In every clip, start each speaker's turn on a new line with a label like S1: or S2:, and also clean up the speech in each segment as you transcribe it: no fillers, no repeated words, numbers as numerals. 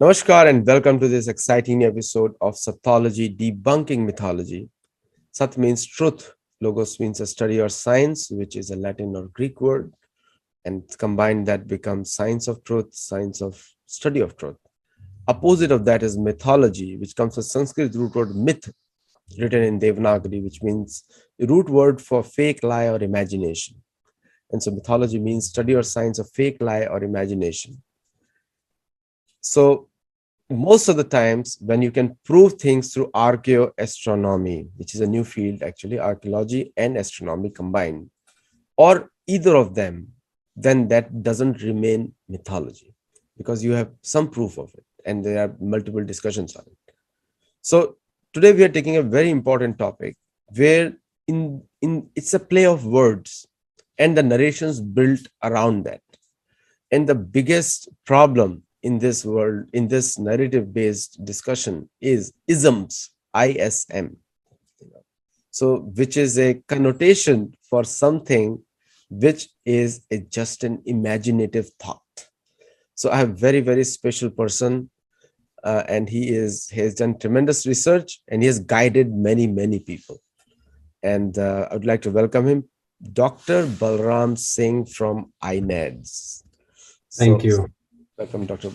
S1: Namaskar and welcome to this exciting episode of Sattology Debunking Mythology. Sat means truth, Logos means a study or science, which is a Latin or Greek word, and combined that becomes science of truth, science of study of truth. Opposite of that is mythology, which comes from Sanskrit root word myth, written in Devanagari, which means the root word for fake, lie, or imagination. And so mythology means study or science of fake, lie, or imagination. So most of the times when you can prove things through archaeoastronomy, which is a new field, actually archaeology and astronomy combined, or either of them, then that doesn't remain mythology because you have some proof of it and there are multiple discussions on it. So today we are taking a very important topic where in it's a play of words and the narrations built around that. And the biggest problem in this world, in this narrative based discussion, is isms, ISM. So, which is a connotation for something which is just an imaginative thought. So, I have very, very special person, and he has done tremendous research and he has guided many, many people. And I would like to welcome him, Dr. Balram Singh from INEDS.
S2: Thank
S1: So,
S2: you.
S1: welcome, Dr.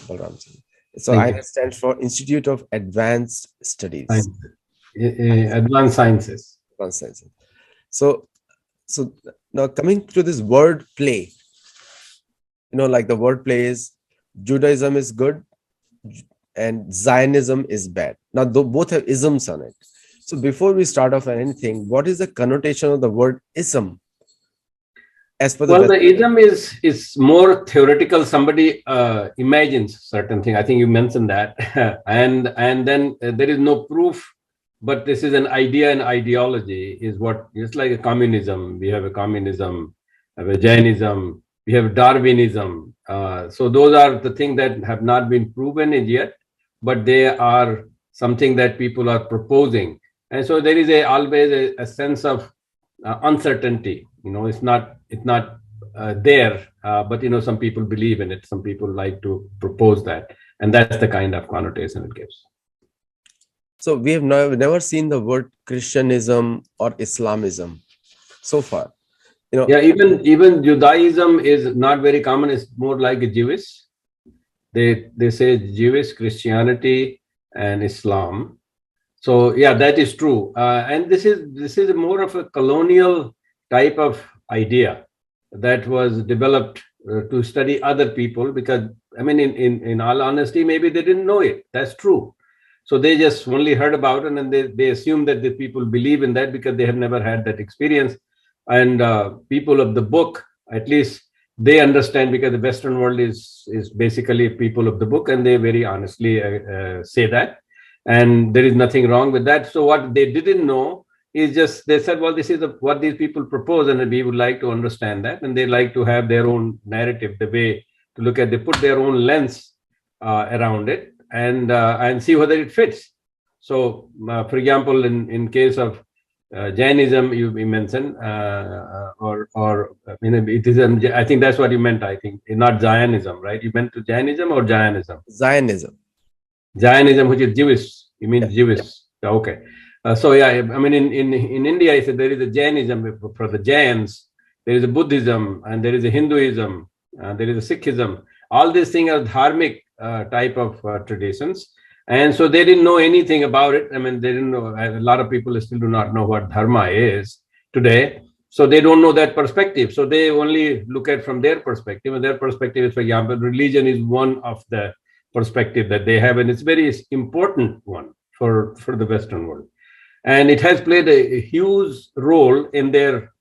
S1: Balram Singh. So
S2: Thank you.
S1: INED stands for Institute of Advanced Studies.
S2: Science. Advanced sciences.
S1: Advanced Sciences. So, so now coming to this word play, like the word play is Judaism is good and Zionism is bad. Now, both have isms on it. So before we start off on anything, what is the connotation of the word ism? As per the
S2: Well, the ism is more theoretical. Somebody imagines certain thing. I think you mentioned that, and then there is no proof. But this is an idea and ideology. Is what it's like a communism. We have a communism, we have a Jainism, we have Darwinism. So those are the things that have not been proven yet, but they are something that people are proposing. And so there is always a sense of uncertainty. It's not there, but some people believe in it. Some people like to propose that, and that's the kind of connotation it gives.
S1: So we have never seen the word Christianism or Islamism so far.
S2: Yeah, even Judaism is not very common. It's more like a Jewish. They say Jewish, Christianity, and Islam. So yeah, that is true. And this is more of a colonial type of idea that was developed to study other people, because I mean, in all honesty, maybe they didn't know it. That's true. So they just only heard about it, and they assume that the people believe in that because they have never had that experience. And people of the book, at least they understand, because the Western world is basically people of the book, and they very honestly say that, and there is nothing wrong with that. So what they didn't know is just they said, well, this is what these people propose, and we would like to understand that, and they like to have their own narrative, the way to look at, they put their own lens around it, and see whether it fits. So for example, in case of Jainism, you mentioned, it is. I think that's what you meant. I think not Zionism, right? You meant to Jainism or Jainism?
S1: Zionism.
S2: Jainism, which is Jewish. You mean
S1: Yeah.
S2: Jewish? Okay. So yeah, I mean, in India, I said there is a Jainism for the Jains. There is a Buddhism, and there is a Hinduism, there is a Sikhism. All these things are dharmic type of traditions. And so they didn't know anything about it. I mean, they didn't know. A lot of people still do not know what Dharma is today. So they don't know that perspective. So they only look at from their perspective. And their perspective is, for example, religion is one of the perspective that they have. And it's very important one for the Western world. And it has played a huge role in their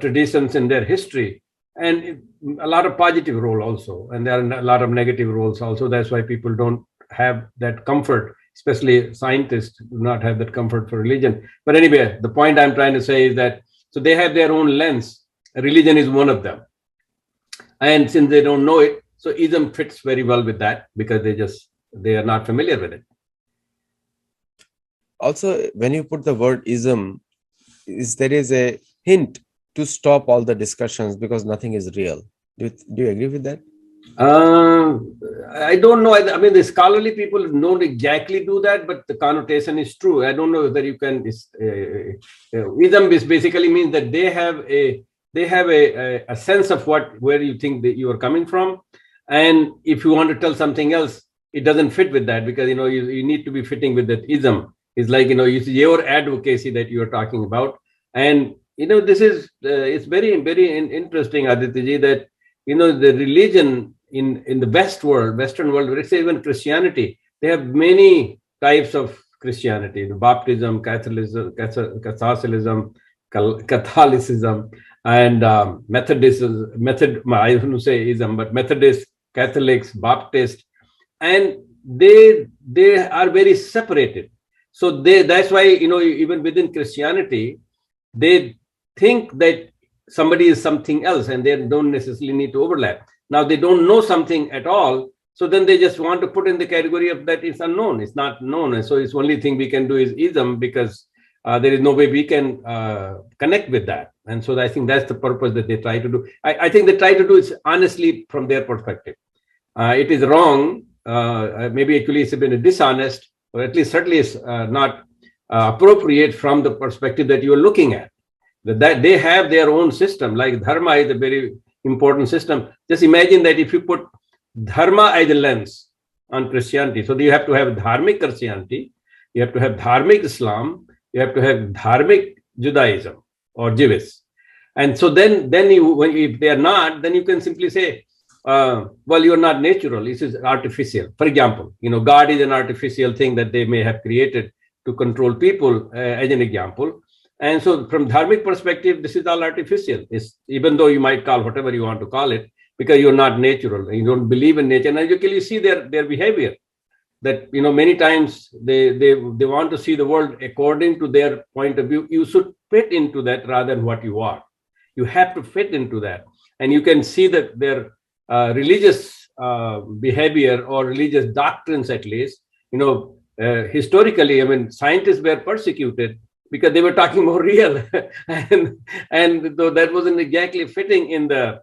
S2: traditions, in their history. And a lot of positive role also. And there are a lot of negative roles also. That's why people don't have that comfort, especially scientists do not have that comfort for religion. But anyway, the point I'm trying to say is that, so they have their own lens. Religion is one of them. And since they don't know it, so ism fits very well with that, because they are not familiar with it.
S1: Also, when you put the word ism, there is a hint to stop all the discussions because nothing is real. Do you agree with that?
S2: Uh, I don't know. I mean, the scholarly people don't exactly do that, but the connotation is true. I don't know whether you can. Ism is basically means that they have a sense of where you think that you are coming from, and if you want to tell something else, it doesn't fit with that because you need to be fitting with that ism. It's like it's your advocacy that you are talking about, and this is it's very interesting, Aditya, that the religion in the Western world, let's say even Christianity, they have many types of Christianity: the Baptism, Catholicism, and Methodism. I wouldn't say ism, but Methodist, Catholics, Baptist, and they are very separated. So that's why even within Christianity, they think that somebody is something else and they don't necessarily need to overlap. Now they don't know something at all, so then they just want to put in the category of that it's unknown, it's not known, and so it's only thing we can do is ism because there is no way we can connect with that. And so I think that's the purpose that they try to do. I think they try to do it honestly from their perspective. It is wrong. Maybe actually it's been dishonest, or at least certainly is not appropriate from the perspective that you are looking at. That they have their own system, like Dharma is a very important system. Just imagine that if you put Dharma as a lens on Christianity, so you have to have Dharmic Christianity, you have to have Dharmic Islam, you have to have Dharmic Judaism or Jewish. And so then if they are not, then you can simply say, well, you are not natural, this is artificial. For example, God is an artificial thing that they may have created to control people, as an example. And so from dharmic perspective, this is all artificial. Even though you might call whatever you want to call it, because you're not natural, you don't believe in nature. And you see their behavior, that many times they want to see the world according to their point of view. You should fit into that rather than what you are. You have to fit into that. And you can see that their religious behavior or religious doctrines, at least, historically, I mean, scientists were persecuted because they were talking more real, and though that wasn't exactly fitting in the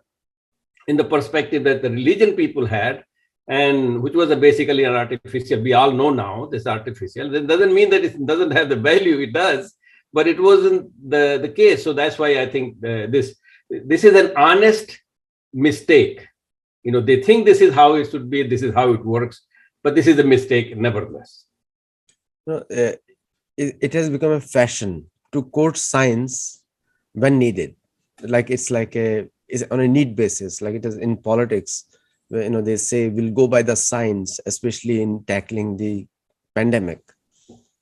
S2: perspective that the religion people had, and which was basically an artificial. We all know now this artificial. That doesn't mean that it doesn't have the value. It does, but it wasn't the case. So that's why I think this is an honest mistake. They think this is how it should be. This is how it works, but this is a mistake, nevertheless.
S1: It has become a fashion to quote science when needed. Like it's on a need basis, like it is in politics, where they say we'll go by the science, especially in tackling the pandemic,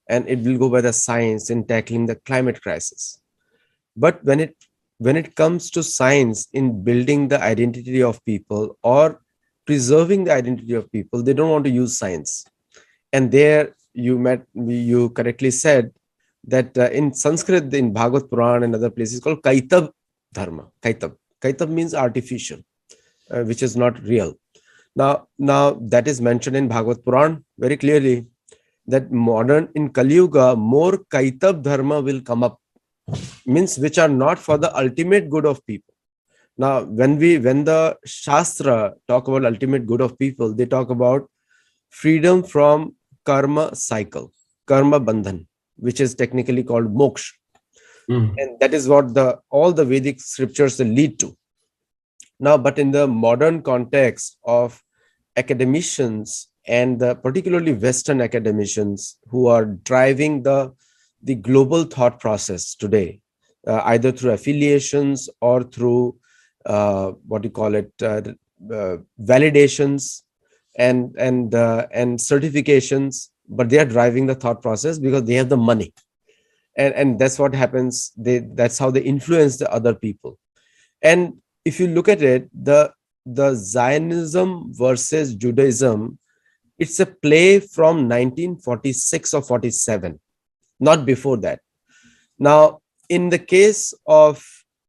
S1: and it will go by the science in tackling the climate crisis. But when it comes to science in building the identity of people or preserving the identity of people, they don't want to use science. And there you correctly said that in Sanskrit, in Bhagavad Puran and other places, called Kaitab Dharma. Kaitab means artificial, which is not real. Now that is mentioned in Bhagavad Puran very clearly, that modern in Kali Yuga, more Kaitab Dharma will come up, means which are not for the ultimate good of people. Now, when the Shastra talk about ultimate good of people, they talk about freedom from karma cycle, karma bandhan, which is technically called moksha. And that is what all the Vedic scriptures lead to. Now, but in the modern context of academicians and particularly Western academicians who are driving the global thought process today, either through affiliations or through validations and certifications, but they are driving the thought process because they have the money, and that's what happens. That's how they influence the other people. And if you look at it, the Zionism versus Judaism, it's a play from 1946 or 47, not before that. Now, in the case of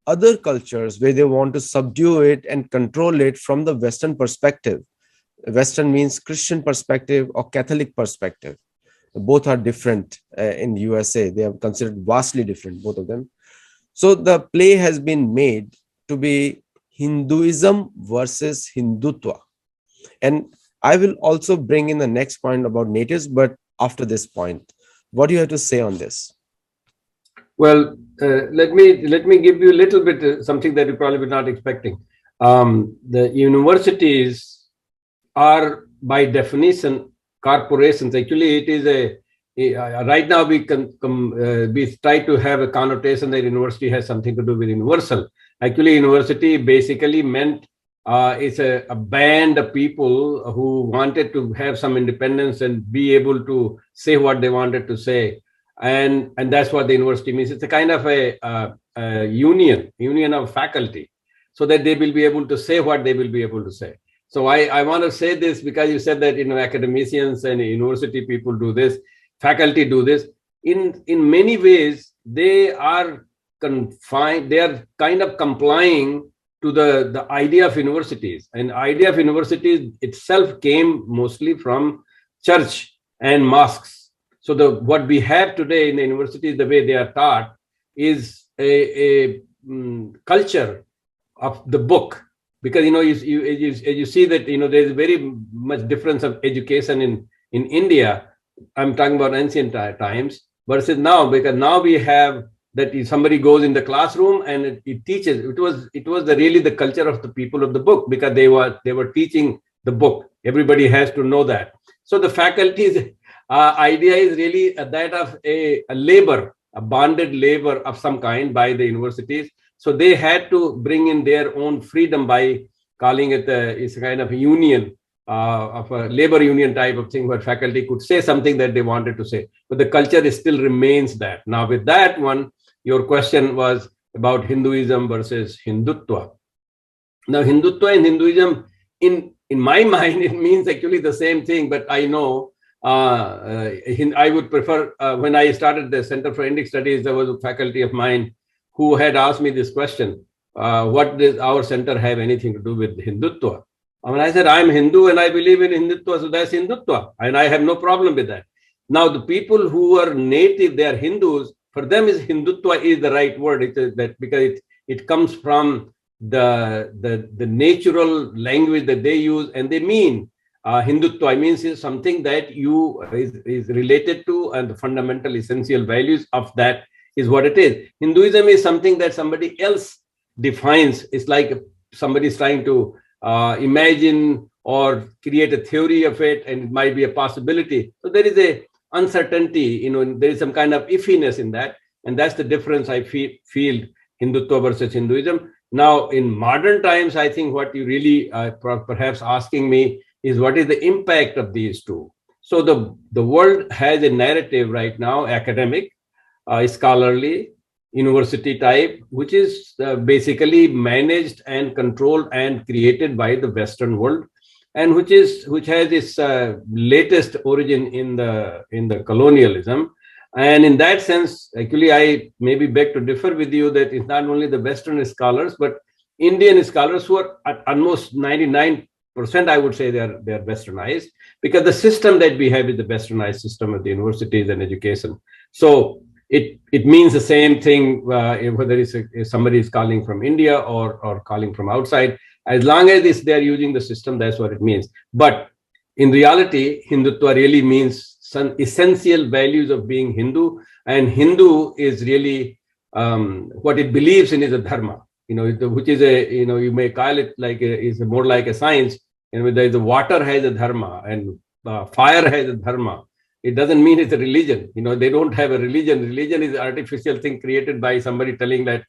S1: other cultures where they want to subdue it and control it from the Western perspective, Western means Christian perspective or Catholic perspective. Both are different in USA. They are considered vastly different, both of them. So the play has been made to be Hinduism versus Hindutva. And I will also bring in the next point about natives, but after this point, what do you have to say on this?
S2: Well, let me give you a little bit something that you probably were not expecting. The universities are by definition corporations. Actually, it is right now we try to have a connotation that university has something to do with universal. Actually, university basically meant it's a band of people who wanted to have some independence and be able to say what they wanted to say, and that's what the university means. It's a kind of a union of faculty, so that they will be able to say what they will be able to say. So I want to say this because you said that academicians and university people do this, faculty do this. In many ways, they are confined. They are kind of complying to the idea of universities. And idea of universities itself came mostly from church and mosques. So what we have today in the universities, the way they are taught, is a culture of the book. Because you see that there's very much difference of education in India. I'm talking about ancient times versus now, because now we have that if somebody goes in the classroom and it teaches. It was really the culture of the people of the book, because they were teaching the book. Everybody has to know that. So the faculty's idea is really that of a labor, a bonded labor of some kind by the universities. So they had to bring in their own freedom by calling it it's a kind of a union, of a labor union type of thing, where faculty could say something that they wanted to say. But the culture still remains that. Now, with that one, your question was about Hinduism versus Hindutva. Now, Hindutva and Hinduism, in my mind, it means actually the same thing, but I know I would prefer, when I started the Center for Indic Studies, there was a faculty of mine who had asked me this question: what does our center have anything to do with Hindutva? I mean, I said, I'm Hindu and I believe in Hindutva, so that's Hindutva, and I have no problem with that. Now, the people who are native, they are Hindus, for them is Hindutva is the right word. It is that because it comes from the natural language that they use, and they mean Hindutva means is something that is related to, and the fundamental essential values of that is what it is. Hinduism is something that somebody else defines. It's like somebody is trying to imagine or create a theory of it, and it might be a possibility. So there is a uncertainty, there is some kind of iffiness in that, and that's the difference I feel Hindutva versus Hinduism. Now, in modern times, I think what you really perhaps asking me is what is the impact of these two. So the world has a narrative right now, academic, scholarly, university type, which is basically managed and controlled and created by the Western world, and which has its latest origin in the colonialism. And in that sense, actually, I maybe beg to differ with you that it's not only the Western scholars, but Indian scholars who are at almost 99%, I would say they're Westernized, because the system that we have is the Westernized system of the universities and education. So it means the same thing, whether if somebody is calling from India or calling from outside. As long as they're using the system, that's what it means. But in reality, Hindutva really means some essential values of being Hindu, and Hindu is really what it believes in is a Dharma, which is you may call it like is more like a science. The water has a Dharma and fire has a Dharma. It doesn't mean it's a religion. They don't have a religion. Religion is an artificial thing created by somebody telling that,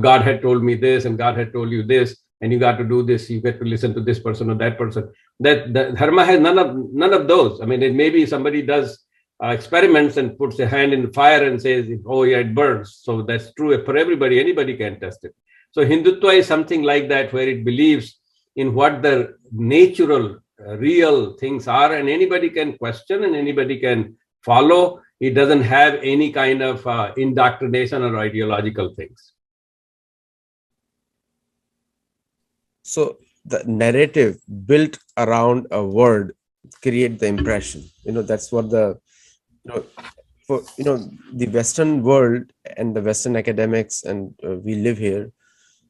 S2: God had told me this and God had told you this, and you got to do this. You get to listen to this person or that person. That Dharma has none of those. I mean, it maybe somebody does experiments and puts a hand in the fire and says, oh yeah, it burns. So that's true for everybody. Anybody can test it. So Hindutva is something like that, where it believes in what the natural, real things are, and anybody can question and anybody can follow. It doesn't have any kind of indoctrination or ideological things.
S1: So the narrative built around a word create the impression. That's what the the Western world and the Western academics, and we live here.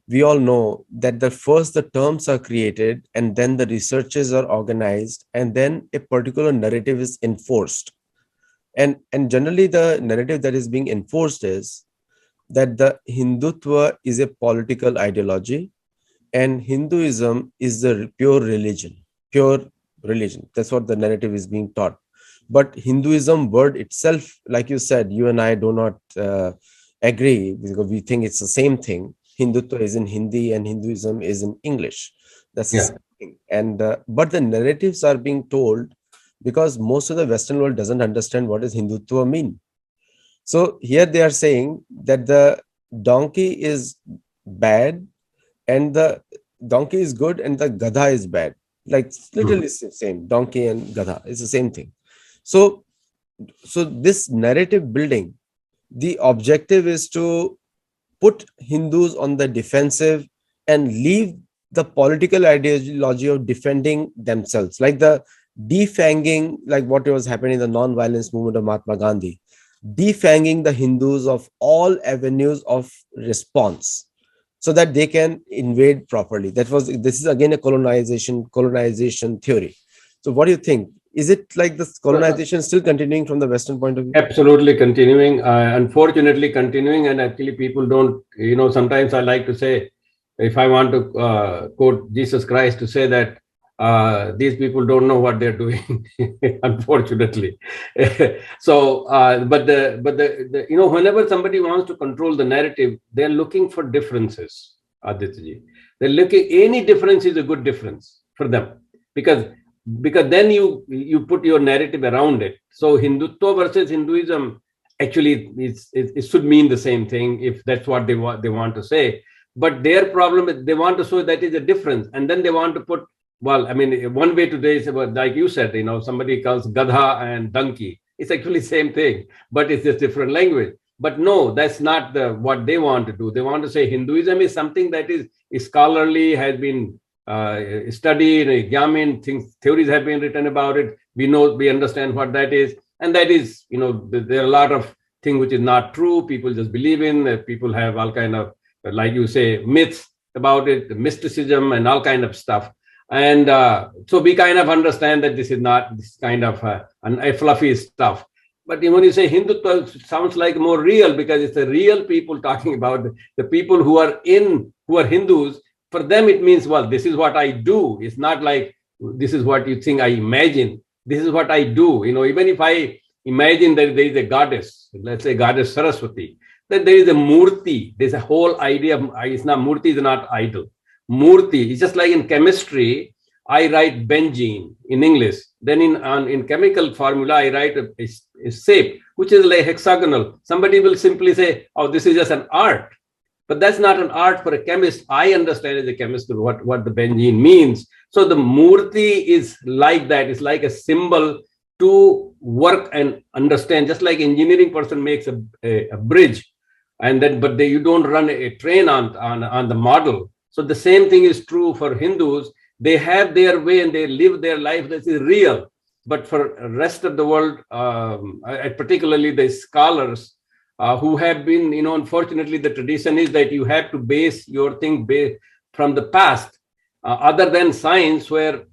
S1: we all know that the terms are created, and then the researches are organized, and then a particular narrative is enforced. And generally the narrative that is being enforced is that the Hindutva is a political ideology and Hinduism is the pure religion. Pure religion. That's what the narrative is being taught. But Hinduism word itself, like you said, you and I do not agree, because we think it's the same thing. Hindutva is in Hindi and Hinduism is in English. That's the
S2: Yeah.
S1: same thing. And but the narratives are being told because most of the Western world doesn't understand what does Hindutva mean. So here they are saying that the donkey is bad and the donkey is good and the Gadha is bad. Like it's literally
S2: Mhm.
S1: it's the same. Donkey and Gadha is the same thing. So this narrative building, the objective is to put Hindus on the defensive and leave the political ideology of defending themselves, like the defanging, like what was happening in the non-violence movement of Mahatma Gandhi, defanging the Hindus of all avenues of response so that they can invade properly. This is again a colonization theory. So what do you think? Is it like this colonization still continuing from the Western point of view?
S2: Absolutely continuing, unfortunately continuing, and actually people don't, sometimes I like to say, if I want to quote Jesus Christ to say that these people don't know what they're doing, unfortunately. So, whenever somebody wants to control the narrative, they're looking for differences, Aditya. They're looking, any difference is a good difference for them, because then you put your narrative around it. So Hindutva versus Hinduism, actually it should mean the same thing if that's what they want to say. But their problem is they want to show that is a difference, and then they want to put, well, I mean, one way today is about, like you said, somebody calls Gadha and donkey. It's actually same thing, but it's just different language. But no, that's not what they want to do. They want to say Hinduism is something that is scholarly, has been studied, examined, theories have been written about it. We understand what that is. And that is, there are a lot of things which is not true. People just believe in, people have all kind of, like you say, myths about it, mysticism and all kind of stuff. And so we kind of understand that this is not this kind of a fluffy stuff. But when you say Hindutva, it sounds like more real, because it's the real people talking about the people who are Hindus. For them, it means, well, this is what I do. It's not like this is what you think I imagine. This is what I do. Even if I imagine that there is a goddess, let's say Goddess Saraswati, that there is a murti. There's a whole idea of, it's not, murti is not idol. Murti, it's just like in chemistry, I write benzene in English. Then in chemical formula, I write a shape, which is like hexagonal. Somebody will simply say, oh, this is just an art. But that's not an art for a chemist. I understand as a chemist what the benzene means. So the murti is like that. It's like a symbol to work and understand, just like engineering person makes a bridge, and then you don't run a train on the model. So the same thing is true for Hindus. They have their way and they live their life that is real. But for the rest of the world, particularly the scholars, who have been, unfortunately, the tradition is that you have to base your thing from the past, other than science, where,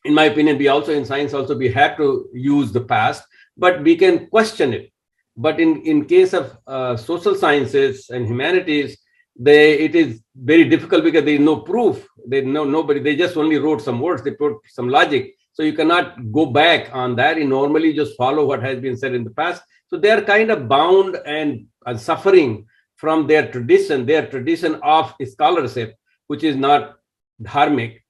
S2: in my opinion, in science also, we have to use the past, but we can question it. But in case of social sciences and humanities, it is very difficult because there is no proof. They just only wrote some words, they put some logic. So you cannot go back on that. You normally just follow what has been said in the past. So they are kind of bound and suffering from their tradition of scholarship, which is not dharmic.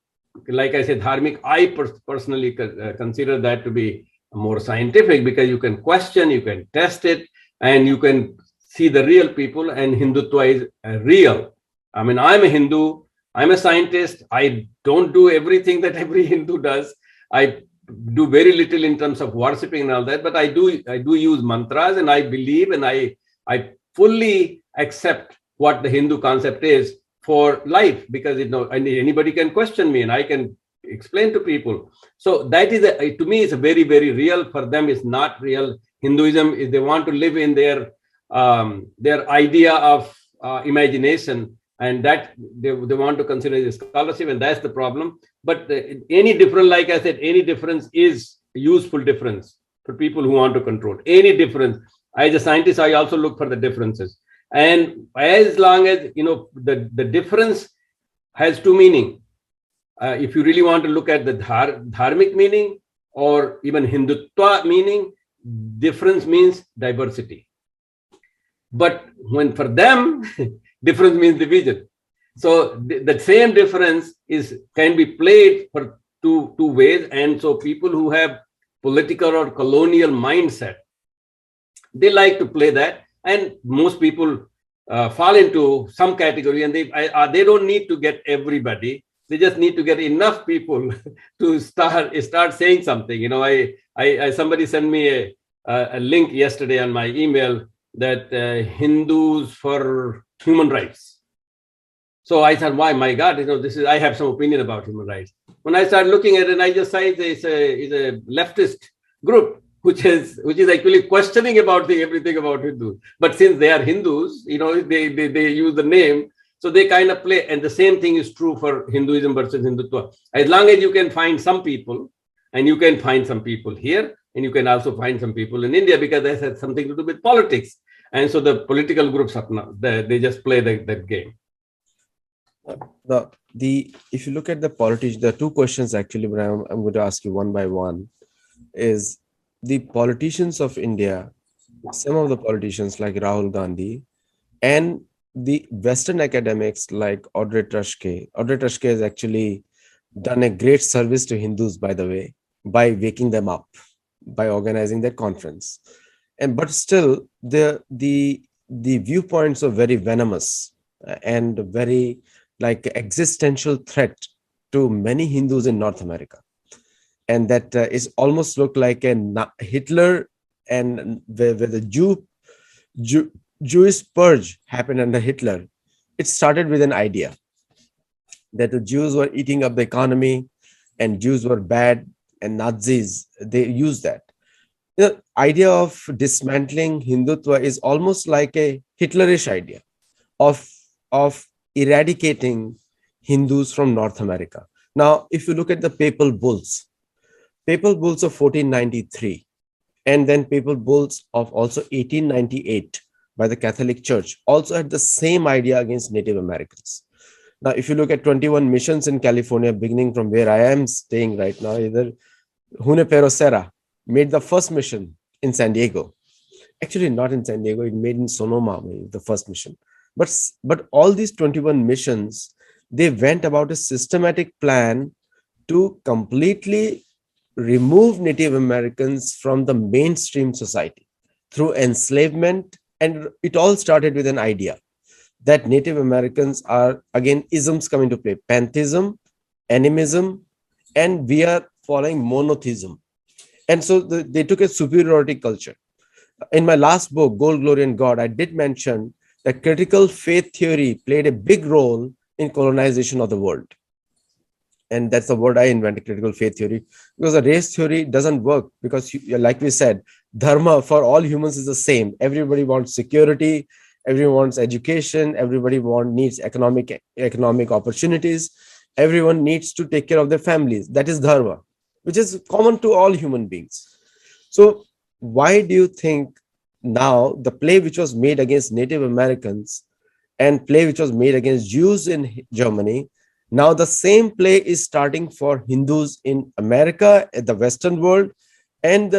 S2: Like I said, dharmic, I personally consider that to be more scientific, because you can question, you can test it, and you can see the real people, and Hindutva is real. I mean, I'm a Hindu, I'm a scientist. I don't do everything that every Hindu does. I do very little in terms of worshipping and all that, but I do use mantras, and I believe, and I fully accept what the Hindu concept is for life, because anybody can question me and I can explain to people. So that is to me, it's a very, very real. For them, it's not real. Hinduism is, they want to live in their idea of imagination, and that they want to consider the scholarship, and that's the problem. But any difference, like I said, any difference is a useful difference for people who want to control. Any difference, as a scientist, I also look for the differences, and as long as the difference has two meaning. If you really want to look at the dharmic meaning or even Hindutva meaning, difference means diversity. But when for them, difference means division. So the same difference can be played for two ways. And so people who have political or colonial mindset, they like to play that. And most people fall into some category, and they don't need to get everybody. They just need to get enough people to start saying something. Somebody sent me a link yesterday on my email that Hindus for human rights. So I thought, why, my God, I have some opinion about human rights. When I started looking at it, I just saw it's a leftist group which is actually questioning about everything about Hindus. But since they are Hindus, they use the name. So they kind of play, and the same thing is true for Hinduism versus Hindutva. As long as you can find some people, and you can find some people here, and you can also find some people in India, because that has something to do with politics. And so the political groups they just play that game.
S1: If you look at the politicians, there are two questions actually, but I'm going to ask you one by one. Is the politicians of India, some of the politicians like Rahul Gandhi, and the Western academics like Audrey Truschke. Audrey Truschke has actually done a great service to Hindus, by the way, by waking them up, by organizing that conference. But still, the viewpoints are very venomous and very like existential threat to many Hindus in North America. And that is almost look like a Hitler, and where the Jewish purge happened under Hitler. It started with an idea that the Jews were eating up the economy and Jews were bad, and Nazis, they used that. The idea of dismantling Hindutva is almost like a Hitlerish idea of eradicating Hindus from North America. Now, if you look at the papal bulls of 1493, and then papal bulls of also 1898, by the Catholic Church, also had the same idea against Native Americans. Now, if you look at 21 missions in California, beginning from where I am staying right now, either Junipero Serra made the first mission in San Diego. Actually, not in San Diego, it made in Sonoma, the first mission. But all these 21 missions, they went about a systematic plan to completely remove Native Americans from the mainstream society through enslavement. And it all started with an idea that Native Americans are, again, isms come into play: pantheism, animism, and we are following monotheism. And so they took a superiority culture. In my last book, Gold, Glory, and God, I did mention that critical faith theory played a big role in colonization of the world. And that's the word I invented, critical faith theory, because the race theory doesn't work, because like we said, Dharma for all humans is the same. Everybody wants security, everyone wants education, everybody needs economic opportunities, everyone needs to take care of their families. That is Dharma, which is common to all human beings. So why do you think now the play which was made against Native Americans and play which was made against Jews in Germany, now the same play is starting for Hindus in America, at the Western world, and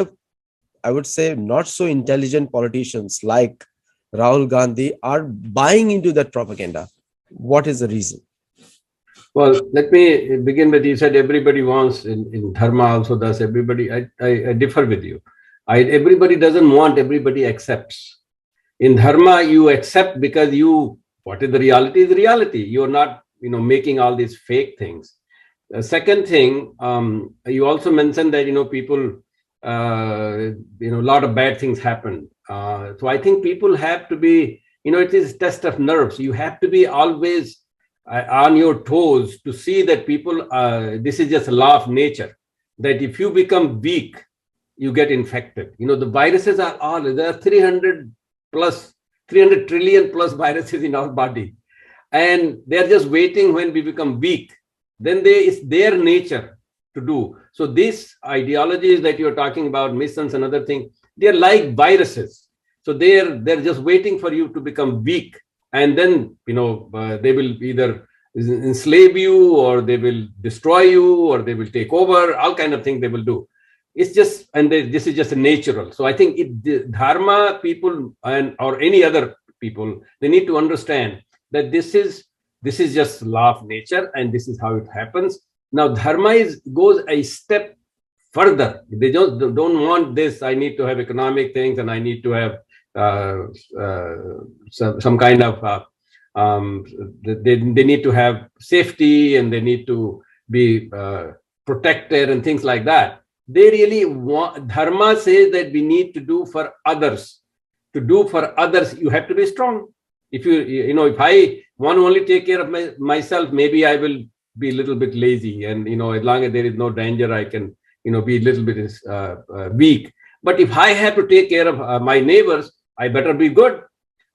S1: I would say not so intelligent politicians like Rahul Gandhi are buying into that propaganda? What is the reason?
S2: Well, let me begin with, you said everybody wants, in Dharma also does, everybody, I differ with you. Everybody doesn't want, everybody accepts. In Dharma, you accept because what is the reality is the reality. You're not, making all these fake things. The second thing, you also mentioned that, people, a lot of bad things happen. So I think people have to be, it is a test of nerves. You have to be always on your toes to see that people, this is just a law of nature, that if you become weak, you get infected. The viruses there are 300 trillion plus viruses in our body. and they're just waiting when we become weak. Then it's their nature to do. So these ideologies that you're talking about, missions and other things, they're like viruses. So they're just waiting for you to become weak, and then they will either enslave you, or they will destroy you, or they will take over. All kind of things they will do. It's just, and this is just a natural. So I think the Dharma people or any other people, they need to understand that this is just law of nature, and this is how it happens. Now Dharma goes a step further. They just don't want this. I need to have economic things, and I need to have some kind of they need to have safety, and they need to be protected and things like that. They really want, Dharma says that we need to do for others. To do for others, you have to be strong. If if I want to only take care of myself, maybe I will be a little bit lazy, and as long as there is no danger, I can be a little bit weak. But if I have to take care of my neighbors, I better be good,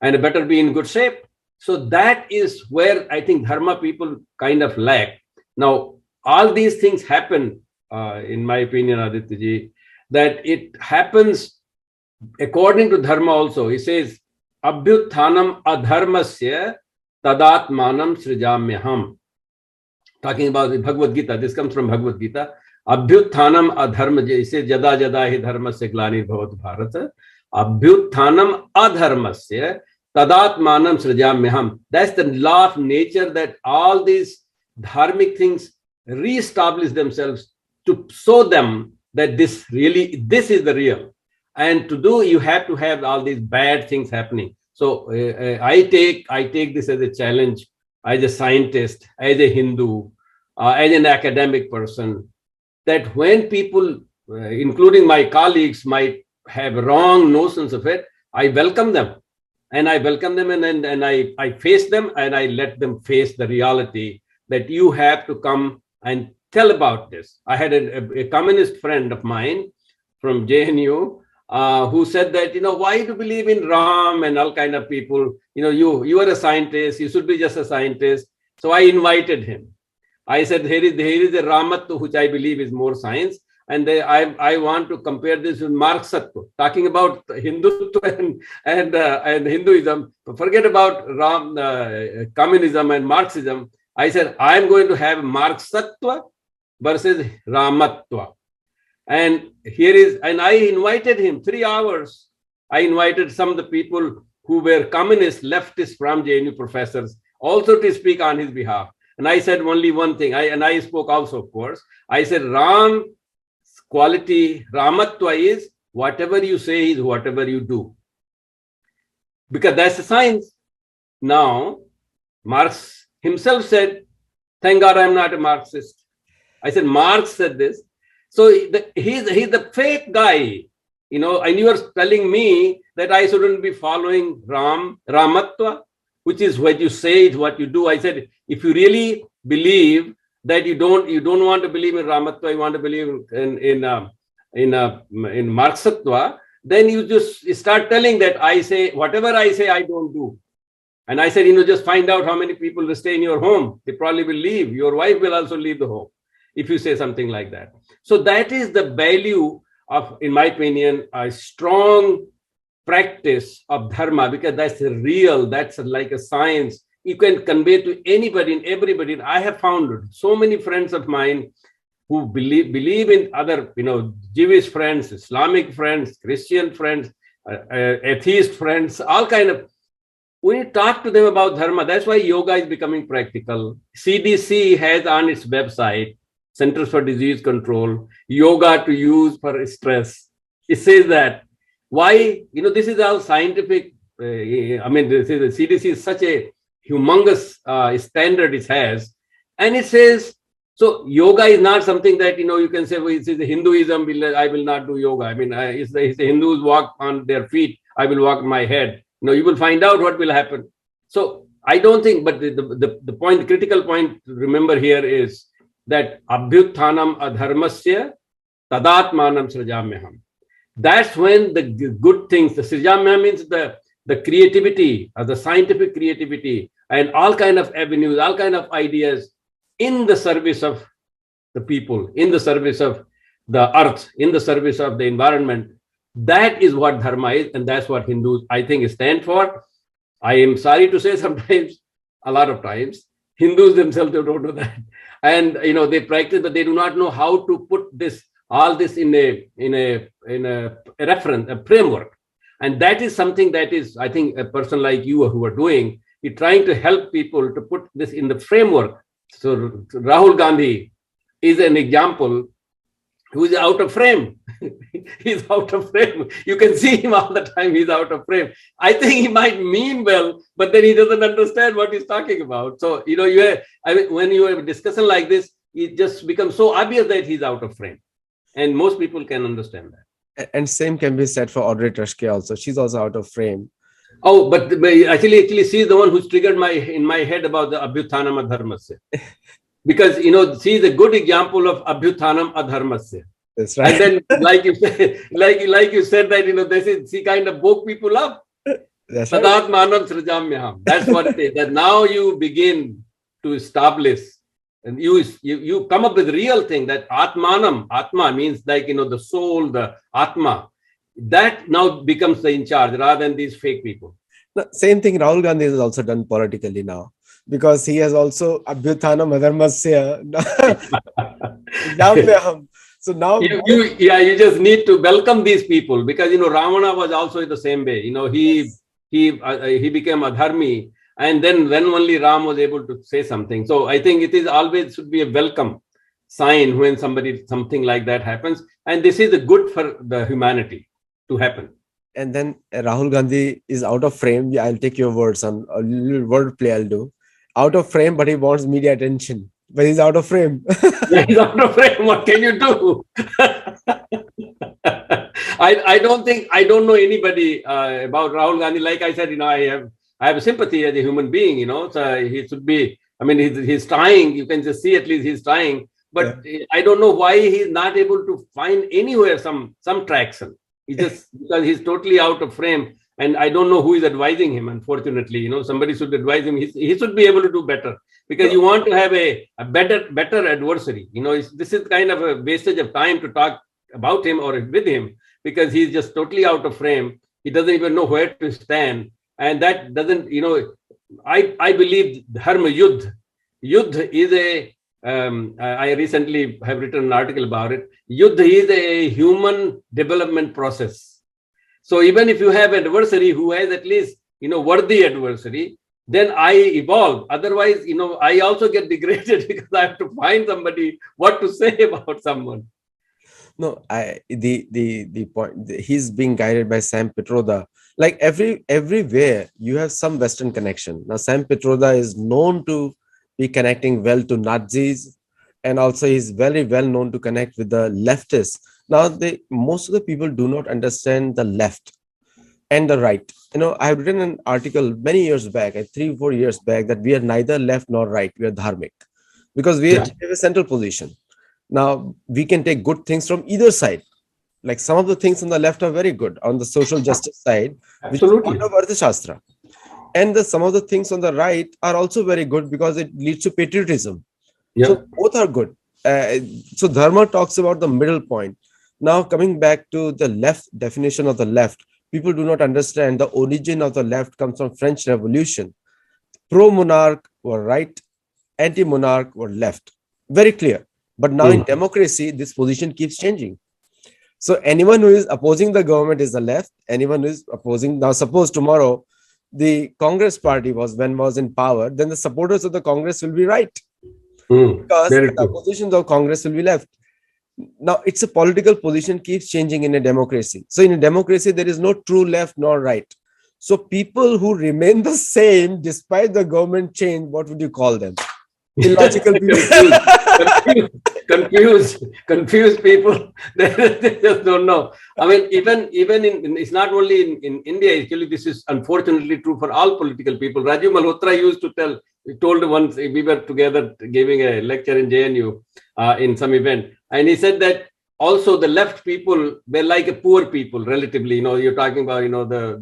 S2: and I better be in good shape. So that is where I think Dharma people kind of lack. Now, all these things happen, in my opinion, Aditya, that it happens according to Dharma also. He says, Abhyuthanam adharmasya tadatmanam srijamyaham. Talking about the Bhagavad Gita. This comes from Bhagavad Gita. Abhyuthanam adharma. He says, Jada jada hi dharmasya glani bhavat bharata. Abhyuthanam adharmasya tadatmanam srijamyaham. That's the law of nature, that all these dharmic things re-establish themselves to show them that this is the real. And to do, you have to have all these bad things happening. So I take this as a challenge, as a scientist, as a Hindu, as an academic person, that when people, including my colleagues, might have wrong notions of it, I welcome them. And I welcome them, and I face them, and I let them face the reality that you have to come and tell about this. I had a communist friend of mine from JNU who said that, why do you believe in Ram and all kind of people? You are a scientist, you should be just a scientist. So I invited him. I said, here is a Ramatva, which I believe is more science. And I want to compare this with Marxism, talking about Hindutva and Hinduism. Forget about communism and Marxism. I said, I'm going to have Marxatva versus Ramatva. And I invited him 3 hours. I invited some of the people who were communist, leftist from JNU professors, also to speak on his behalf. And I said only one thing, I spoke also, of course. I said, Ram quality, Ramatva is whatever you say is whatever you do. Because that's the science. Now, Marx himself said, thank God I'm not a Marxist. I said, Marx said this. So he's the fake guy, and you are telling me that I shouldn't be following Ramatva, which is what you say is what you do. I said, if you really believe that you don't want to believe in Ramatva, you want to believe in Marxatva, then you just start telling that whatever I say, I don't do. And I said, just find out how many people will stay in your home. They probably will leave. Your wife will also leave the home if you say something like that. So that is the value of, in my opinion, a strong practice of Dharma, because that's real, that's like a science. You can convey to anybody and everybody. I have found so many friends of mine who believe in other, Jewish friends, Islamic friends, Christian friends, atheist friends, all kind of. When you talk to them about Dharma, that's why yoga is becoming practical. CDC has on its website, Centers for Disease Control, yoga to use for stress. It says that. Why? This is all scientific. The CDC is such a humongous standard it has. And it says, so yoga is not something that, you can say, well, it is Hinduism, I will not do yoga. It's the Hindus walk on their feet, I will walk my head. You will find out what will happen. So I don't think, but the point, the critical point to remember here is that Abhyuthanam adharmasya tadatmanam srijamyaham. That's when the good things, the srijamyaham means the creativity, the scientific creativity and all kind of avenues, all kind of ideas in the service of the people, in the service of the earth, in the service of the environment. That is what Dharma is, and that's what Hindus, I think, stand for. I am sorry to say sometimes, a lot of times, Hindus themselves don't do that. And they practice, but they do not know how to put all this in a reference, a framework. And that is something that is, I think, a person like you who are doing, you're trying to help people to put this in the framework. So Rahul Gandhi is an example who is out of frame. He's out of frame. You can see him all the time. He's out of frame. I think he might mean well, but then he doesn't understand what he's talking about. So, when you have a discussion like this, it just becomes so obvious that he's out of frame. And most people can understand that.
S1: And same can be said for Audrey Tashke also. She's also out of frame.
S2: Oh, but actually, she's the one who's triggered in my head about the Abhyuthanam Adharmasya. Because, she's a good example of Abhyuthanam Adharmasya.
S1: That's right.
S2: And then, like you said, that, this is, she kind of woke people up.
S1: That's
S2: Sadat Manav Srijamyaham. That's what it is. That now you begin to establish, and you come up with real thing, that Atma means like, the soul, the Atma. That now becomes the in charge rather than these fake people.
S1: No, same thing Rahul Gandhi has also done politically now, because he has also Abhyuthanam Adharmasya. So now
S2: you just need to welcome these people, because Ravana was also the same way. He became adharmi, and then only Ram was able to say something. So I think it is always should be a welcome sign when something like that happens, and this is a good for the humanity to happen.
S1: And then Rahul Gandhi is out of frame. Yeah, I'll take your words on a little wordplay. I'll do out of frame, but he wants media attention. But he's out of frame.
S2: Yeah, he's out of frame. What can you do? I don't know anybody about Rahul Gandhi. Like I said, I have sympathy as a human being. So he should be. I mean, he's trying. You can just see at least he's trying. But yeah. I don't know why he's not able to find anywhere some traction. Because he's totally out of frame, and I don't know who is advising him. Unfortunately, somebody should advise him. He should be able to do better, because you want to have a better adversary. This is kind of a wastage of time to talk about him or with him, because he's just totally out of frame. He doesn't even know where to stand, and that doesn't. I believe Dharma Yudh is a. I recently have written an article about it. Yudh is a human development process. So even if you have an adversary who has at least, worthy adversary, then I evolve. Otherwise, I also get degraded because I have to find somebody what to say about someone.
S1: No, the point, he's being guided by Sam Pitroda. Like everywhere you have some Western connection. Now Sam Pitroda is known to be connecting well to Nazis, and also he's very well known to connect with the leftists. Now, most of the people do not understand the left and the right. I have written an article many years back, 3-4 years back, that we are neither left nor right. We are dharmic, because we have a central position. Now, we can take good things from either side. Like some of the things on the left are very good on the social justice side,
S2: absolutely,
S1: which is part of Arthashastra. And some of the things on the right are also very good, because it leads to patriotism.
S2: Yeah.
S1: So both are good. So Dharma talks about the middle point. Now coming back to the left definition of the left, people do not understand the origin of the left comes from French Revolution. Pro-monarch were right, anti-monarch were left. Very clear. But now in democracy, this position keeps changing. So anyone who is opposing the government is the left. Anyone who is opposing, now suppose tomorrow the Congress party was in power, then the supporters of the Congress will be right. Because the opposition of Congress will be left. Now, it's a political position keeps changing in a democracy. So in a democracy, there is no true left nor right. So people who remain the same despite the government change, what would you call them? Illogical people.
S2: confused people. They just don't know. I mean, even in it's not only in India. Actually, this is unfortunately true for all political people. Rajiv Malhotra used to told once, we were together giving a lecture in JNU in some event, and he said that also the left people, they're like a poor people relatively. You're talking about,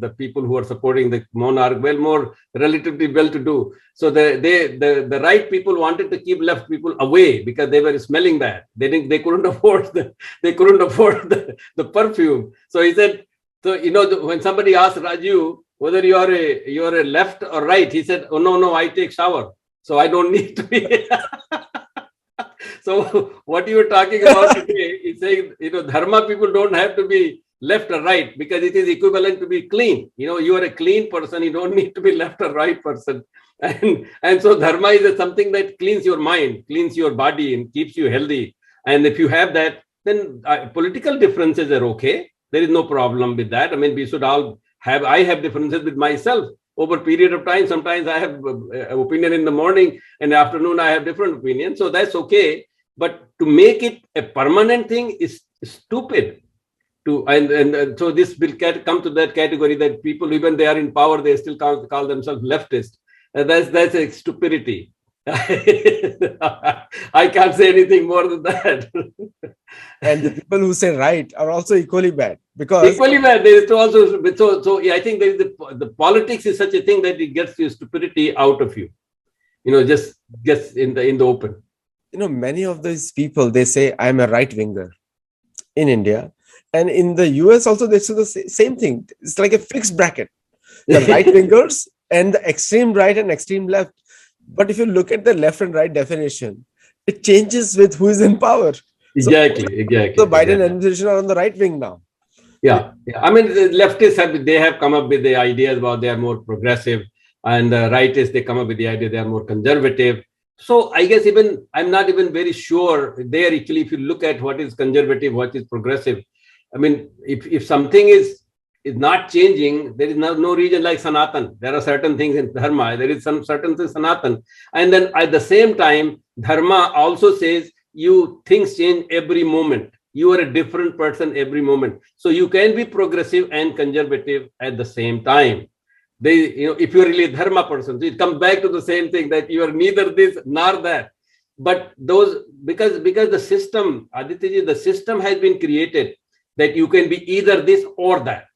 S2: the people who are supporting the monarch, well, more relatively well-to-do. So the right people wanted to keep left people away because they were smelling bad. They couldn't afford the perfume. So he said, so when somebody asked Raju whether you're a left or right, he said, oh no, I take shower, so I don't need to be. So what you were talking about today is saying, Dharma people don't have to be left or right because it is equivalent to be clean. You are a clean person. You don't need to be left or right person. And so Dharma is something that cleans your mind, cleans your body, and keeps you healthy. And if you have that, then political differences are okay. There is no problem with that. I mean, we should all have, I have differences with myself over a period of time. Sometimes I have opinion in the morning, and afternoon I have different opinions. So that's okay. But to make it a permanent thing is stupid. And so this will come to that category that people, even they are in power, they still call themselves leftist. That's a stupidity. I can't say anything more than that.
S1: And the people who say right are also equally bad, because
S2: equally bad. There is also so yeah, I think there is the politics is such a thing that it gets your stupidity out of you. Just gets in the open.
S1: Many of these people, they say I'm a right winger in India, and in the US also they say the same thing. It's like a fixed bracket, the right wingers and the extreme right and extreme left. But if you look at the left and right definition, it changes with who is in power.
S2: Exactly.
S1: The Biden administration are on the right wing now.
S2: Yeah. I mean, the leftists have come up with the ideas about they are more progressive, and the rightists, they come up with the idea they are more conservative. So I guess even I'm not even very sure there actually, if you look at what is conservative, what is progressive. I mean, if something is not changing, there is no reason like Sanatan. There are certain things in Dharma, there is some certain things Sanatan. And then at the same time, Dharma also says things change every moment. You are a different person every moment. So you can be progressive and conservative at the same time. If you're really a Dharma person, so it comes back to the same thing that you are neither this nor that. But because the system, Aditya, the system has been created that you can be either this or that.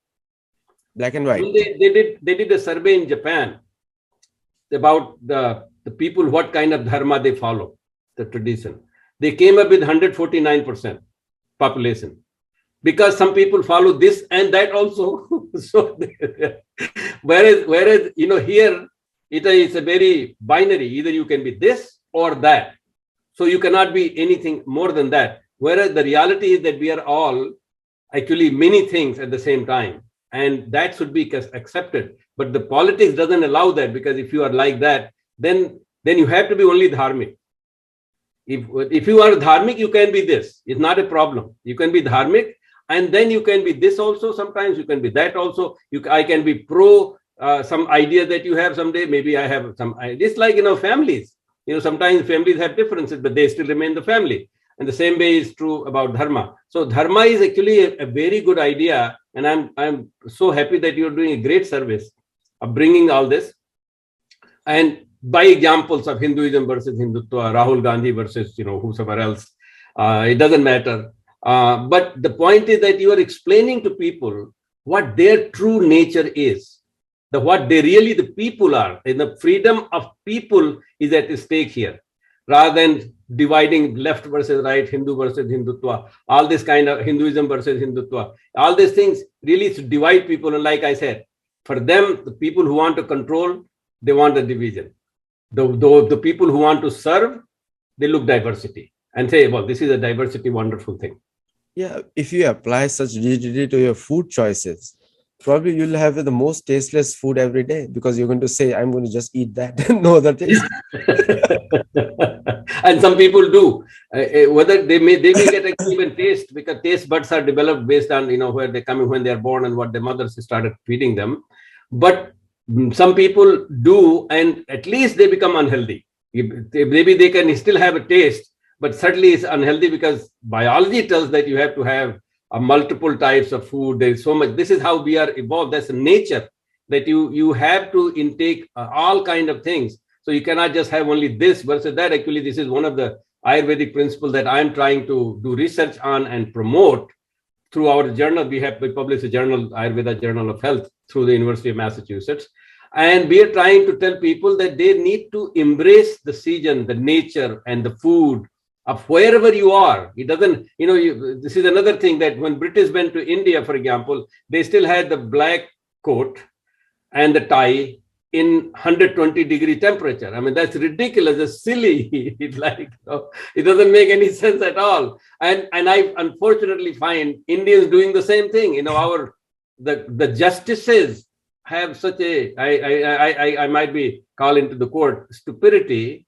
S1: Black and white.
S2: When they did a survey in Japan about the people, what kind of Dharma they follow, the tradition. They came up with 149% population. Because some people follow this and that also. So whereas here it is a very binary. Either you can be this or that. So you cannot be anything more than that. Whereas the reality is that we are all actually many things at the same time, and that should be accepted. But the politics doesn't allow that, because if you are like that, then you have to be only dharmic. If you are dharmic, you can be this. It's not a problem. You can be dharmic, and then you can be this also. Sometimes you can be that also. I can be pro some idea that you have someday. Maybe I have some ideas, like families. Sometimes families have differences, but they still remain the family. And the same way is true about Dharma. So Dharma is actually a very good idea, and I'm so happy that you're doing a great service of bringing all this. And by examples of Hinduism versus Hindutva, Rahul Gandhi versus whosoever else, it doesn't matter. But the point is that you are explaining to people what their true nature is, what they really the people are, and the freedom of people is at stake here, rather than dividing left versus right, Hindu versus Hindutva, all this kind of Hinduism versus Hindutva, all these things really to divide people. And like I said, for them, the people who want to control, they want the division. The people who want to serve, they look diversity and say, well, this is a diversity, wonderful thing.
S1: Yeah, if you apply such rigidity to your food choices, probably you'll have the most tasteless food every day, because you're going to say, I'm going to just eat that, no other taste.
S2: And some people do. Whether they may get an even taste, because taste buds are developed based on where they come when they are born and what their mothers started feeding them. But some people do, and at least they become unhealthy. Maybe they can still have a taste, but certainly it's unhealthy, because biology tells that you have to have multiple types of food. There is so much. This is how we are evolved. That's nature, that you have to intake all kind of things. So you cannot just have only this versus that. Actually, this is one of the Ayurvedic principle that I'm trying to do research on and promote through our journal. We published a journal, Ayurveda Journal of Health, through the University of Massachusetts. And we are trying to tell people that they need to embrace the season, the nature, and the food of wherever you are. It doesn't, this is another thing, that when British went to India, for example, they still had the black coat and the tie in 120-degree temperature. I mean, that's ridiculous. It's silly. It's like, it doesn't make any sense at all. And I unfortunately find Indians doing the same thing. The justices have such a, I might be called into the court, stupidity,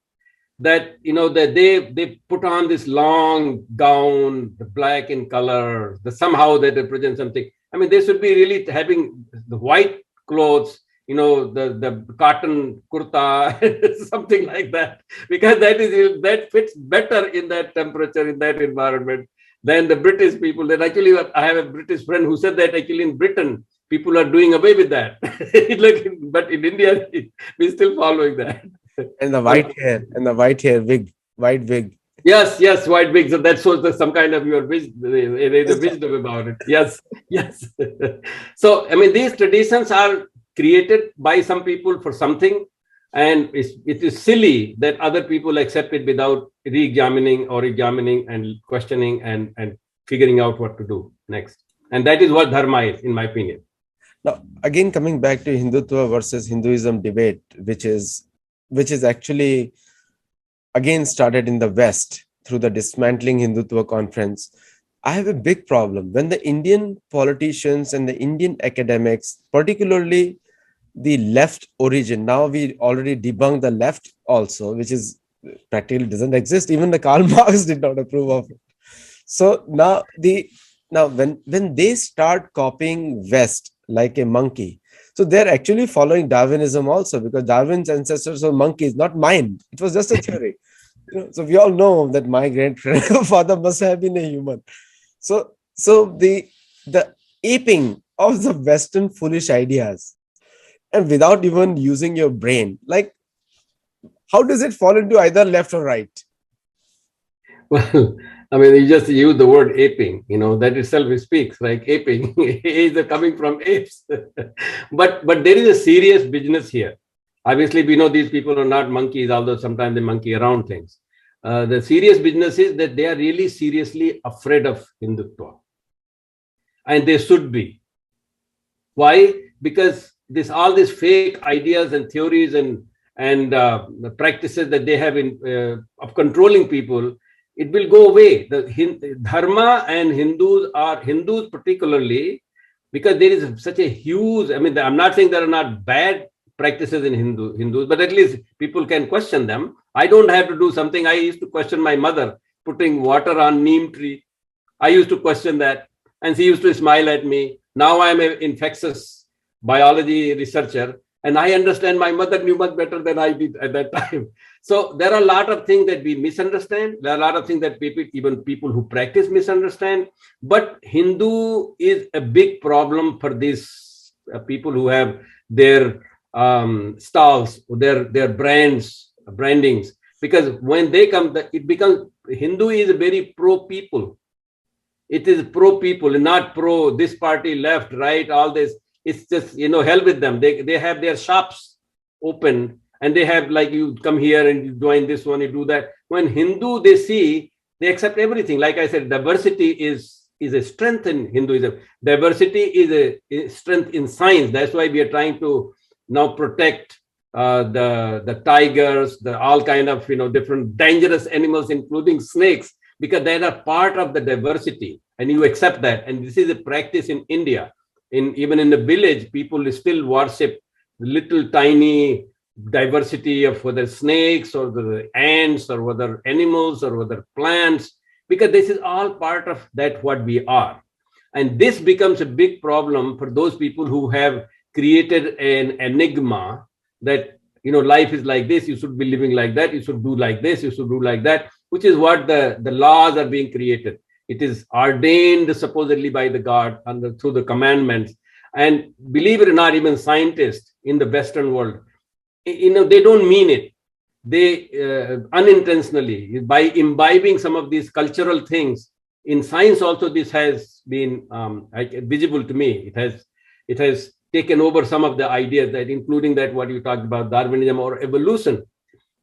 S2: that that they put on this long gown, the black in color, somehow that represents something. I mean, they should be really having the white clothes, the cotton kurta, something like that, because that fits better in that temperature, in that environment, than the British people. That actually, I have a British friend who said that actually in Britain, people are doing away with that. But in India, we're still following that.
S1: And the white hair, white wig.
S2: Yes, white wigs. So that shows some kind of your wisdom about it. Yes. So, I mean, these traditions are created by some people for something, and it is silly that other people accept it without re-examining or examining and questioning and figuring out what to do next. And that is what Dharma is, in my opinion.
S1: Now, again, coming back to Hindutva versus Hinduism debate, which is actually again started in the West through the Dismantling Hindutva conference. I have a big problem when the Indian politicians and the Indian academics, particularly the left origin, now we already debunked the left also, which is practically doesn't exist. Even the Karl Marx did not approve of it. So now when they start copying West like a monkey, so they're actually following Darwinism also, because Darwin's ancestors were monkeys, not mine. It was just a theory. So we all know that my grandfather must have been a human. So the aping of the Western foolish ideas, and without even using your brain, like, how does it fall into either left or right?
S2: Well, I mean, you just use the word aping, that itself speaks, like aping is coming from apes. But there is a serious business here. Obviously, we know these people are not monkeys, although sometimes they monkey around things. The serious business is that they are really seriously afraid of Hindutva. And they should be. Why? Because all these fake ideas and theories and the practices that they have of controlling people, it will go away. The Dharma and Hindus particularly, because there is such a huge, I mean, I'm not saying there are not bad practices in Hindus, but at least people can question them. I don't have to do something. I used to question my mother putting water on neem tree. I used to question that, and she used to smile at me. Now I'm an infectious biology researcher, and I understand my mother knew much better than I did at that time. So there are a lot of things that we misunderstand. There are a lot of things that even people who practice misunderstand. But Hindu is a big problem for these people who have their stalls, their brandings. Because when they come, it becomes, Hindu is very pro-people. It is pro-people, not pro this party, left, right, all this. It's just, hell with them. They have their shops open, and they have, like, you come here and you join this one, you do that. When Hindu, they accept everything. Like I said, diversity is a strength in Hinduism. Diversity is a strength in science. That's why we are trying to now protect the tigers, all kind of different dangerous animals, including snakes, because they are part of the diversity, and you accept that. And this is a practice in India. Even in the village, people still worship little tiny diversity of whether snakes or the ants or whether animals or whether plants, because this is all part of that what we are. And this becomes a big problem for those people who have created an enigma that life is like this, you should be living like that, you should do like this, you should do like that, which is what the laws are being created. It is ordained supposedly by the God through the commandments. And believe it or not, even scientists in the Western world, they don't mean it. they unintentionally, by imbibing some of these cultural things in science also, this has been visible to me. It has taken over some of the ideas, that including that what you talked about, Darwinism or evolution.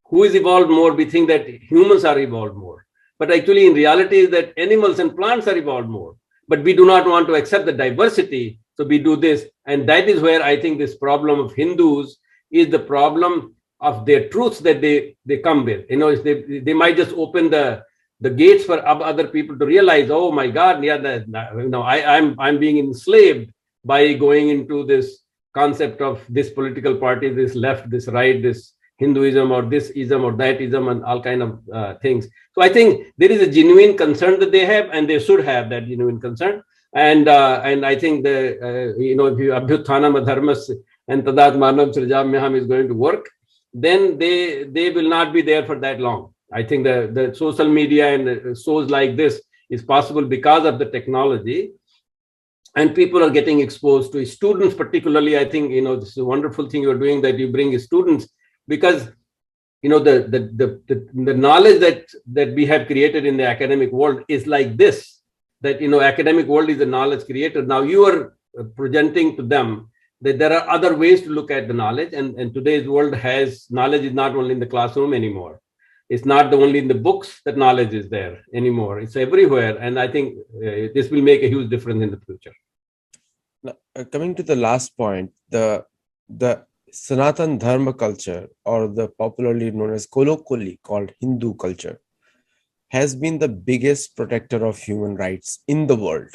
S2: Who is evolved more? We think that humans are evolved more, but actually in reality is that animals and plants are evolved more, but we do not want to accept the diversity, so we do this. And that is where I think this problem of Hindus is the problem of their truths that they come with. They might just open the gates for other people to realize, oh my god, yeah, I'm being enslaved by going into this concept of this political party, this left, this right, this Hinduism or this ism or that ism, and all kind of things. So I think there is a genuine concern that they have, and they should have that genuine concern. And I think the if you Abhyuthanam Adharmas and Tadat Manam Srijam Meham is going to work, then they will not be there for that long. I think the social media and shows like this is possible because of the technology, and people are getting exposed to students. Particularly, I think this is a wonderful thing you're doing, that you bring students, because the knowledge that we have created in the academic world is like this, that academic world is the knowledge creator. Now you are presenting to them that there are other ways to look at the knowledge, and today's world has knowledge is not only in the classroom anymore. It's not only in the books that knowledge is there anymore. It's everywhere, and I think this will make a huge difference in the future.
S1: Now, coming to the last point, the Sanatan Dharma culture, or the popularly known as colloquially called Hindu culture, has been the biggest protector of human rights in the world.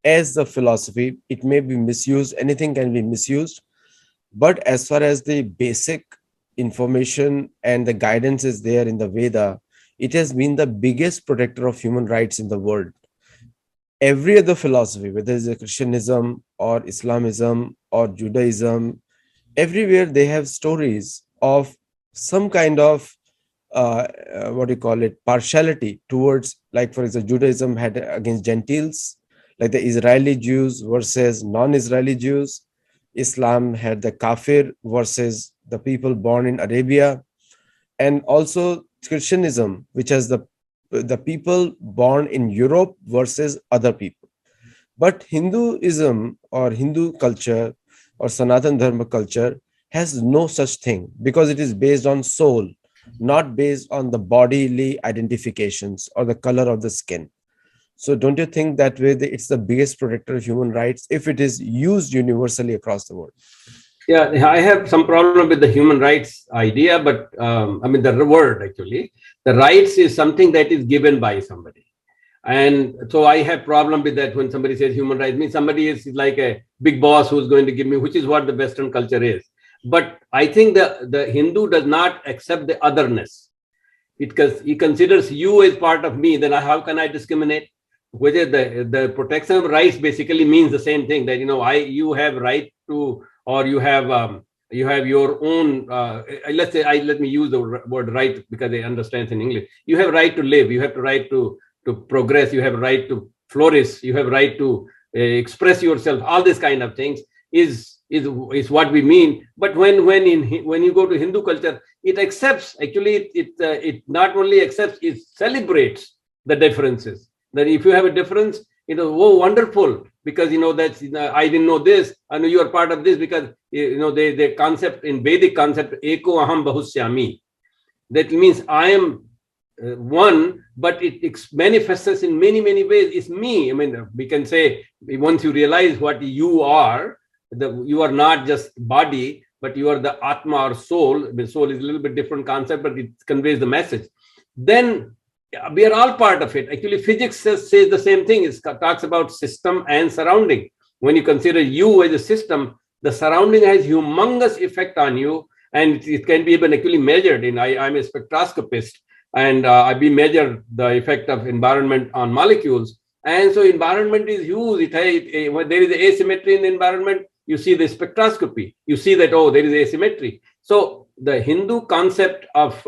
S1: As the philosophy, it may be misused, anything can be misused, but as far as the basic information and the guidance is there in the Veda, it has been the biggest protector of human rights in the world. Every other philosophy, whether it's Christianism or Islamism or Judaism, everywhere they have stories of some kind of partiality towards, like for example, Judaism had against Gentiles, like the Israeli Jews versus non-Israeli Jews. Islam had the kafir versus the people born in Arabia, and also Christianism, which has the people born in Europe versus other people. But Hinduism or Hindu culture or Sanatan Dharma culture has no such thing, because it is based on soul, not based on the bodily identifications or the color of the skin. So don't you think that way it's the biggest protector of human rights if it is used universally across the world?
S2: Yeah, I have some problem with the human rights idea, but the word actually, the rights is something that is given by somebody. And so I have problem with that when somebody says human rights, means somebody is like a big boss who's going to give me, which is what the Western culture is. But I think the Hindu does not accept the otherness. Because he considers you as part of me, then how can I discriminate? Whether the protection of rights basically means the same thing, that you have right to, or you have your own. Let me use the word right because I understand in English. You have right to live. You have the right to progress. You have a right to flourish. You have right to express yourself. All these kind of things is what we mean. But when you go to Hindu culture, it accepts. Actually, it not only accepts, it celebrates the differences. That if you have a difference, oh, wonderful, because that's I didn't know this. I know you are part of this, because the concept in Vedic concept, eko aham bahusyami. That means I am one, but it manifests in many ways. It's me. I mean, we can say once you realize what you are, you are not just body, but you are the Atma or soul. The soul is a little bit different concept, but it conveys the message. Then we are all part of it. Actually, physics says the same thing. It talks about system and surrounding. When you consider you as a system, the surrounding has humongous effect on you, and it can be even actually measured. I'm a spectroscopist, and we measure the effect of environment on molecules. And so environment is huge. When there is asymmetry in the environment, you see the spectroscopy. You see that, oh, there is asymmetry. So the Hindu concept of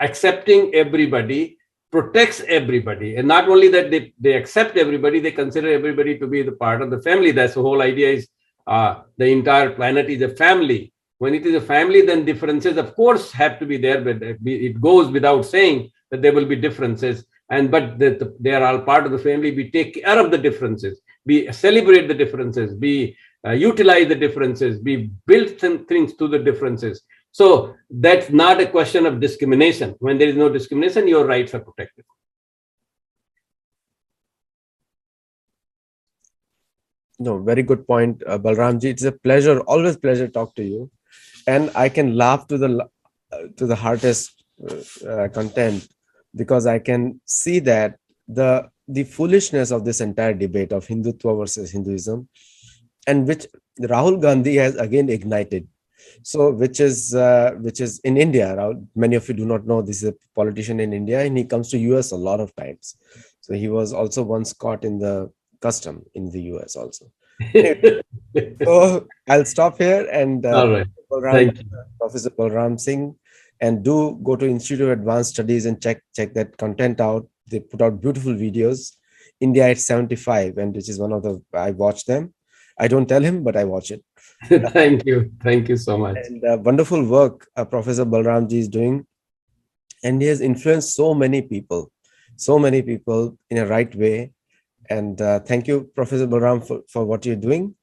S2: accepting everybody protects everybody. And not only that they accept everybody, they consider everybody to be the part of the family. That's the whole idea, is the entire planet is a family. When it is a family, then differences, of course, have to be there, but it goes without saying that there will be differences. But they are all part of the family. We take care of the differences. We celebrate the differences. We utilize the differences. We build things to the differences. So that's not a question of discrimination. When there is no discrimination, your rights are protected.
S1: No, very good point, Balramji. It's a pleasure, always pleasure to talk to you, and I can laugh to the hardest content, because I can see that the foolishness of this entire debate of Hindutva versus Hinduism, and which Rahul Gandhi has again ignited. So, which is in India. Rahul, many of you do not know this is a politician in India, and he comes to US a lot of times. So he was also once caught in the custom in the US also. Anyway, so I'll stop here, and
S2: All right.
S1: Balram,
S2: Thank you.
S1: Professor Balram Singh, and do go to Institute of Advanced Studies and check that content out. They put out beautiful videos. India at 75, and which is one of the, I watch them. I don't tell him, but I watch it.
S2: Thank you. Thank you so much.
S1: And wonderful work Professor Balramji is doing, and he has influenced so many people in a right way. And thank you, Professor Balram, for what you're doing.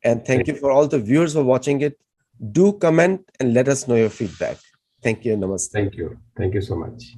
S1: And thank you for all the viewers for watching it. Do comment and let us know your feedback. Thank you. Namaste.
S2: Thank you. Thank you so much.